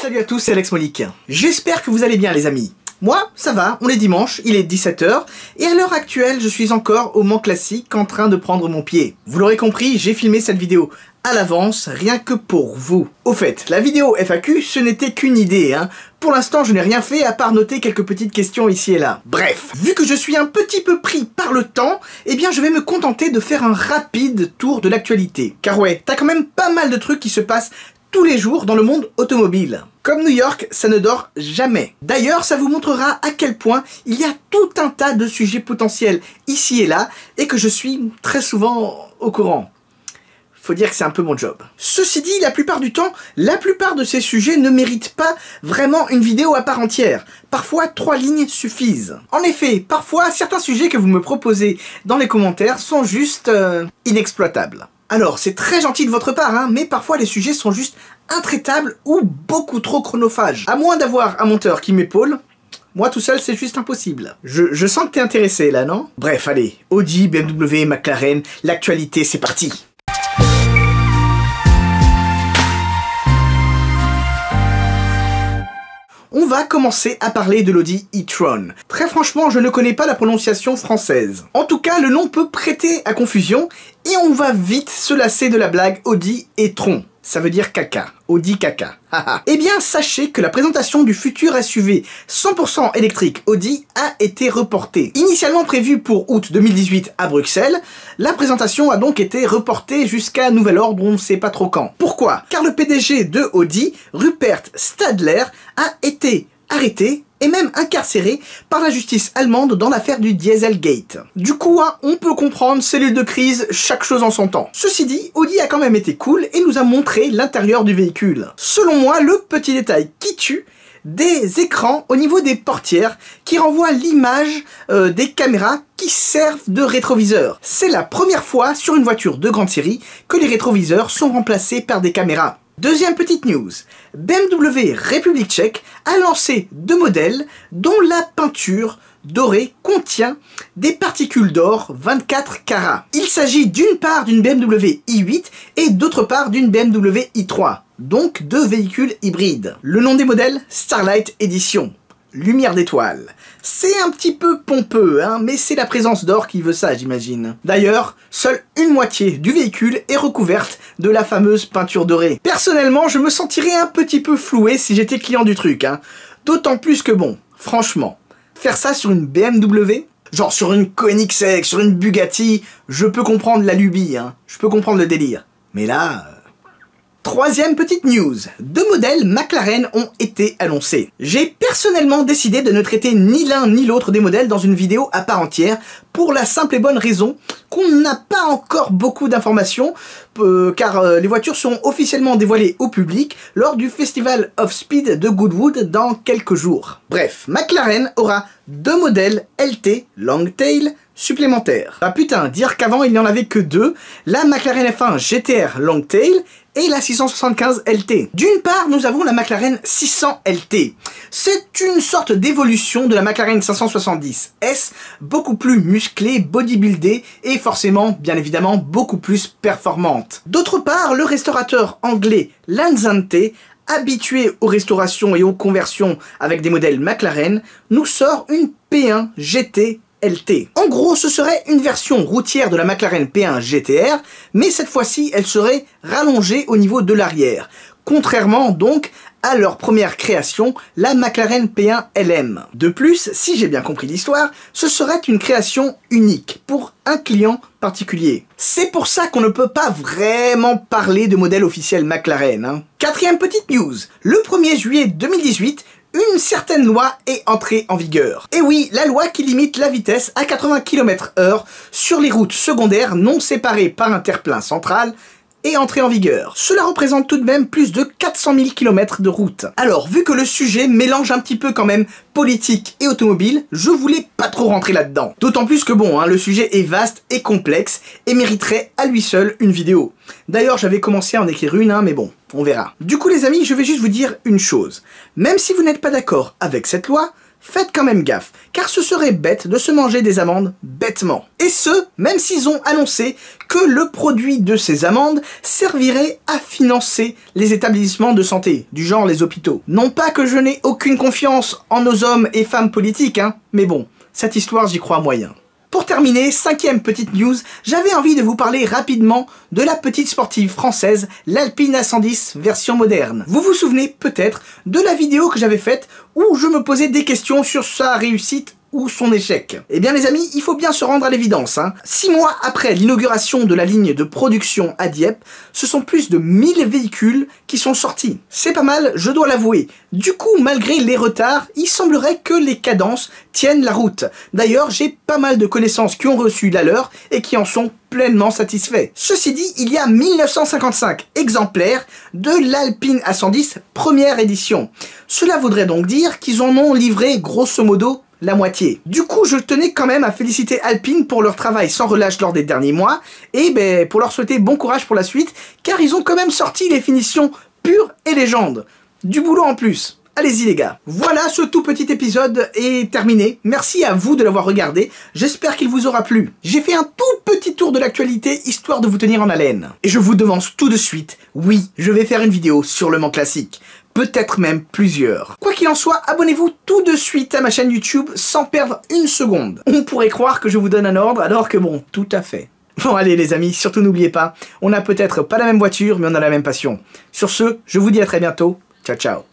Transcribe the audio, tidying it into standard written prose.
Salut à tous, c'est Alex Molic. J'espère que vous allez bien les amis. Moi, ça va, on est dimanche, il est 17 h, et à l'heure actuelle, je suis encore au Mans Classique en train de prendre mon pied. Vous l'aurez compris, j'ai filmé cette vidéo à l'avance, rien que pour vous. Au fait, la vidéo FAQ, ce n'était qu'une idée, hein. Pour l'instant, je n'ai rien fait à part noter quelques petites questions ici et là. Bref, vu que je suis un petit peu pris par le temps, eh bien je vais me contenter de faire un rapide tour de l'actualité. Car ouais, t'as quand même pas mal de trucs qui se passent tous les jours dans le monde automobile. Comme New York, ça ne dort jamais. D'ailleurs, ça vous montrera à quel point il y a tout un tas de sujets potentiels ici et là, et que je suis très souvent au courant. Faut dire que c'est un peu mon job. Ceci dit, la plupart du temps, la plupart de ces sujets ne méritent pas vraiment une vidéo à part entière. Parfois, 3 lignes suffisent. En effet, parfois, certains sujets que vous me proposez dans les commentaires sont juste inexploitables. Alors, c'est très gentil de votre part, hein, mais parfois les sujets sont juste intraitables ou beaucoup trop chronophages. À moins d'avoir un monteur qui m'épaule, moi tout seul c'est juste impossible. Je sens que t'es intéressé là, non? Bref, allez, Audi, BMW, McLaren, l'actualité, c'est parti! On va commencer à parler de l'Audi e-tron. Très franchement, je ne connais pas la prononciation française. En tout cas, le nom peut prêter à confusion et on va vite se lasser de la blague Audi e-tron. Ça veut dire caca. Audi caca. Eh bien, sachez que la présentation du futur SUV 100% électrique Audi a été reportée. Initialement prévue pour août 2018 à Bruxelles, la présentation a donc été reportée jusqu'à nouvel ordre, on ne sait pas trop quand. Pourquoi? Car le PDG de Audi, Rupert Stadler, a été arrêté et même incarcéré par la justice allemande dans l'affaire du Dieselgate. Du coup, hein, on peut comprendre, cellule de crise, chaque chose en son temps. Ceci dit, Audi a quand même été cool et nous a montré l'intérieur du véhicule. Selon moi, le petit détail qui tue, des écrans au niveau des portières qui renvoient l'image des caméras qui servent de rétroviseur. C'est la première fois sur une voiture de grande série que les rétroviseurs sont remplacés par des caméras. Deuxième petite news, BMW République tchèque a lancé 2 modèles dont la peinture dorée contient des particules d'or 24 carats. Il s'agit d'une part d'une BMW i8 et d'autre part d'une BMW i3, donc 2 véhicules hybrides. Le nom des modèles, Starlight Edition. Lumière d'étoile. C'est un petit peu pompeux, hein, mais c'est la présence d'or qui veut ça, j'imagine. D'ailleurs, seule une moitié du véhicule est recouverte de la fameuse peinture dorée. Personnellement, je me sentirais un petit peu floué si j'étais client du truc, hein. D'autant plus que bon, franchement, faire ça sur une BMW, genre sur une Koenigsegg, sur une Bugatti, je peux comprendre la lubie, hein. Je peux comprendre le délire. Mais là... Troisième petite news, 2 modèles McLaren ont été annoncés. J'ai personnellement décidé de ne traiter ni l'un ni l'autre des modèles dans une vidéo à part entière pour la simple et bonne raison qu'on n'a pas encore beaucoup d'informations car les voitures seront officiellement dévoilées au public lors du Festival of Speed de Goodwood dans quelques jours. Bref, McLaren aura 2 modèles LT Longtail supplémentaires. Ah putain, dire qu'avant il n'y en avait que 2, la McLaren F1 GTR Longtail et la 675 LT. D'une part, nous avons la McLaren 600 LT. C'est une sorte d'évolution de la McLaren 570 S, beaucoup plus musclée, bodybuildée et forcément, bien évidemment, beaucoup plus performante. D'autre part, le restaurateur anglais Lanzante, habitué aux restaurations et aux conversions avec des modèles McLaren, nous sort une P1 GT LT. En gros, ce serait une version routière de la McLaren P1 GTR, mais cette fois-ci, elle serait rallongée au niveau de l'arrière. Contrairement donc à leur première création, la McLaren P1 LM. De plus, si j'ai bien compris l'histoire, ce serait une création unique pour un client particulier. C'est pour ça qu'on ne peut pas vraiment parler de modèle officiel McLaren, hein. Quatrième petite news, le 1er juillet 2018, une certaine loi est entrée en vigueur. Et oui, la loi qui limite la vitesse à 80 km/h sur les routes secondaires non séparées par un terre-plein central est entrée en vigueur. Cela représente tout de même plus de 400 000 km de route. Alors, vu que le sujet mélange un petit peu quand même politique et automobile, je voulais pas trop rentrer là-dedans. D'autant plus que bon, hein, le sujet est vaste et complexe et mériterait à lui seul une vidéo. D'ailleurs, j'avais commencé à en écrire une, hein, mais bon, on verra. Du coup les amis, je vais juste vous dire une chose. Même si vous n'êtes pas d'accord avec cette loi, faites quand même gaffe, car ce serait bête de se manger des amandes bêtement. Et ce, même s'ils ont annoncé que le produit de ces amandes servirait à financer les établissements de santé, du genre les hôpitaux. Non pas que je n'ai aucune confiance en nos hommes et femmes politiques, hein, mais bon, cette histoire j'y crois moyen. Pour terminer, 5e petite news, j'avais envie de vous parler rapidement de la petite sportive française, l'Alpine A110 version moderne. Vous vous souvenez peut-être de la vidéo que j'avais faite où je me posais des questions sur sa réussite ou son échec. Eh bien les amis, il faut bien se rendre à l'évidence. 6 mois après l'inauguration de la ligne de production à Dieppe, ce sont plus de 1000 véhicules qui sont sortis. C'est pas mal, je dois l'avouer. Du coup, malgré les retards, il semblerait que les cadences tiennent la route. D'ailleurs, j'ai pas mal de connaissances qui ont reçu la leur et qui en sont pleinement satisfaits. Ceci dit, il y a 1955 exemplaires de l'Alpine A110 première édition. Cela voudrait donc dire qu'ils en ont livré grosso modo la moitié. Du coup, je tenais quand même à féliciter Alpine pour leur travail sans relâche lors des derniers mois, et pour leur souhaiter bon courage pour la suite, car ils ont quand même sorti les finitions pures et légendes. Du boulot en plus. Allez-y les gars. Voilà, ce tout petit épisode est terminé. Merci à vous de l'avoir regardé. J'espère qu'il vous aura plu. J'ai fait un tout petit tour de l'actualité, histoire de vous tenir en haleine. Et je vous devance tout de suite, oui, je vais faire une vidéo sur Le Mans Classique. Peut-être même plusieurs. Quoi qu'il en soit, abonnez-vous tout de suite à ma chaîne YouTube sans perdre une seconde. On pourrait croire que je vous donne un ordre alors que bon, tout à fait. Bon allez les amis, surtout n'oubliez pas, on n'a peut-être pas la même voiture mais on a la même passion. Sur ce, je vous dis à très bientôt. Ciao ciao.